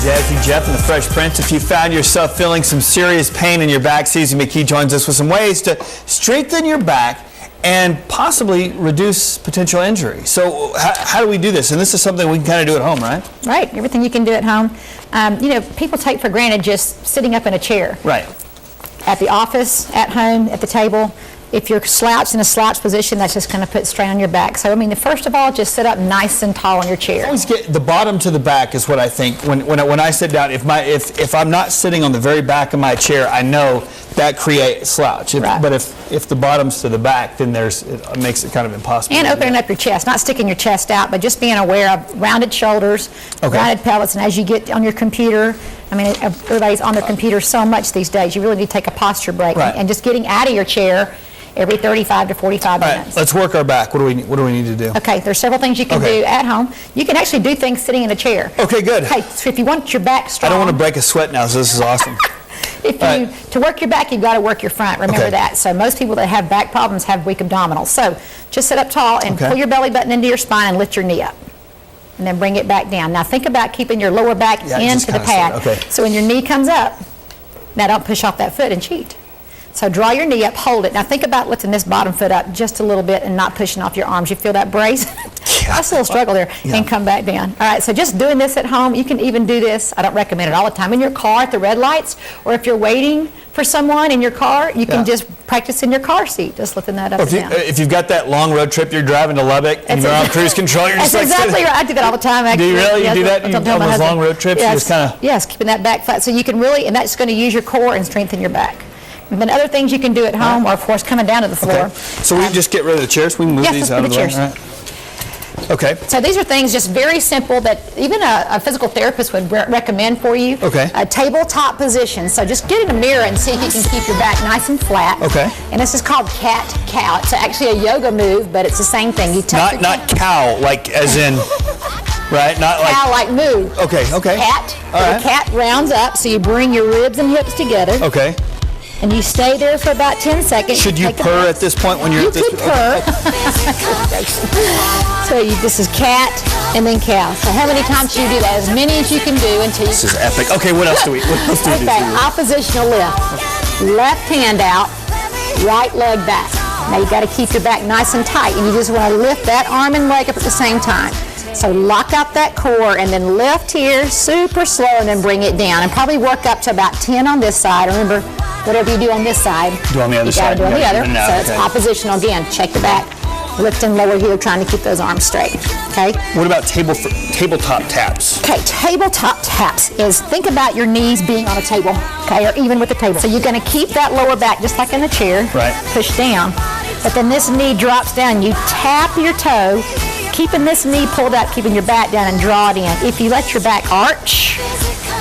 Jazzy Jeff and the Fresh Prince. If you found yourself feeling some serious pain in your back, Susie McKee joins us with some ways to strengthen your back and possibly reduce potential injury. So how do we do this? And this is something we can kind of do at home, right? Right, everything you can do at home. You know, people take for granted just sitting up in a chair. Right. At the office, at home, at the table. If you're slouched in a slouch position, that's just going to put strain on your back. So, I mean, first of all, just sit up nice and tall in your chair. Always get the bottom to the back is what I think. When I sit down, if I'm not sitting on the very back of my chair, I know that creates slouch. Right. But if the bottom's to the back, then it makes it kind of impossible. And opening up your chest, not sticking your chest out, but just being aware of rounded shoulders, rounded pelvis, and as you get on your computer, I mean, everybody's on their computer so much these days, you really need to take a posture break. Right. And just getting out of your chair every 35 to 45 minutes. All right, let's work our back. What do we need to do? Okay, there's several things you can do at home. You can actually do things sitting in a chair. Okay, good. Hey, so if you want your back strong. I don't want to break a sweat now, so this is awesome. To work your back, you've got to work your front. Remember that. So most people that have back problems have weak abdominals. So just sit up tall and pull your belly button into your spine and lift your knee up. And then bring it back down. Now think about keeping your lower back into the pad. So when your knee comes up, now don't push off that foot and cheat. So draw your knee up, hold it. Now think about lifting this bottom foot up just a little bit and not pushing off your arms. You feel that brace? That's a little struggle there. And come back down. All right, so just doing this at home. You can even do this, I don't recommend it all the time, in your car at the red lights, or if you're waiting for someone in your car, you can just practice in your car seat, just lifting that up and down. If you've got that long road trip, you're driving to Lubbock and you're on cruise control, you're just That's exactly right. I do that all the time, actually. Do you really? You do that on those long road trips? Yes, you just kind of... yes, keeping that back flat. So you can really, and that's going to use your core and strengthen your back. And then other things you can do at home, or of course coming down to the floor. So we just get rid of the chairs? We can move these out of the way? Right. Okay. So these are things just very simple that even a physical therapist would recommend for you. Okay. A tabletop position. So just get in a mirror and see if you can keep your back nice and flat. Okay. And this is called cat-cow. It's actually a yoga move, but it's the same thing. You touch not cow, like as in, right? Not like cow, like move. Okay. Cat. All right. The cat rounds up, so you bring your ribs and hips together. Okay. And you stay there for about 10 seconds. Should you purr at this point when you're at this? You could purr. So this is cat and then cow. So how many times should you do that? As many as you can do until you... This is epic. Okay, what else do we do? Okay, oppositional lift. Left hand out, right leg back. Now you got to keep your back nice and tight, and you just want to lift that arm and leg up at the same time. So lock out that core and then lift here, super slow, and then bring it down. And probably work up to about 10 on this side. Remember, whatever you do on this side, do on the other side. You got to do on the other. So it's oppositional again. Check the back, lift and lower heel, trying to keep those arms straight. Okay. What about tabletop taps? Okay, tabletop taps is think about your knees being on a table, okay, or even with the table. So you're going to keep that lower back just like in the chair. Right. Push down, but then this knee drops down. You tap your toe, keeping this knee pulled up, keeping your back down, and draw it in. If you let your back arch,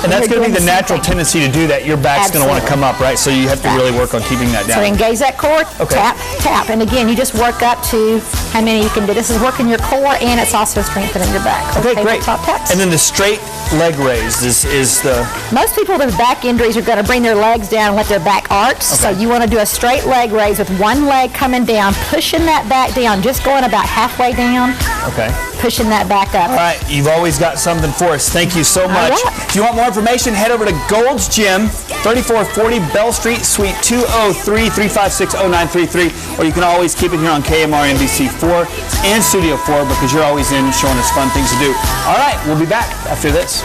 and that's going to be the natural tendency to do that. Your back's going to want to come up, right? So you have to really work on keeping that down. So engage that core, tap, tap. And again, you just work up to how many you can do. This is working your core, and it's also strengthening your back. Okay, great. Taps. And then the straight leg raise is the... Most people with back injuries are going to bring their legs down and let their back arch. So you want to do a straight leg raise with one leg coming down, pushing that back down, just going about halfway down. Okay. Pushing that back up. All right, you've always got something for us. Thank you so much. If you want more information, head over to Gold's Gym, 3440 Bell Street, Suite 203, 356-0933, or you can always keep it here on KMR NBC 4 and Studio 4 because you're always in showing us fun things to do. All right, we'll be back after this.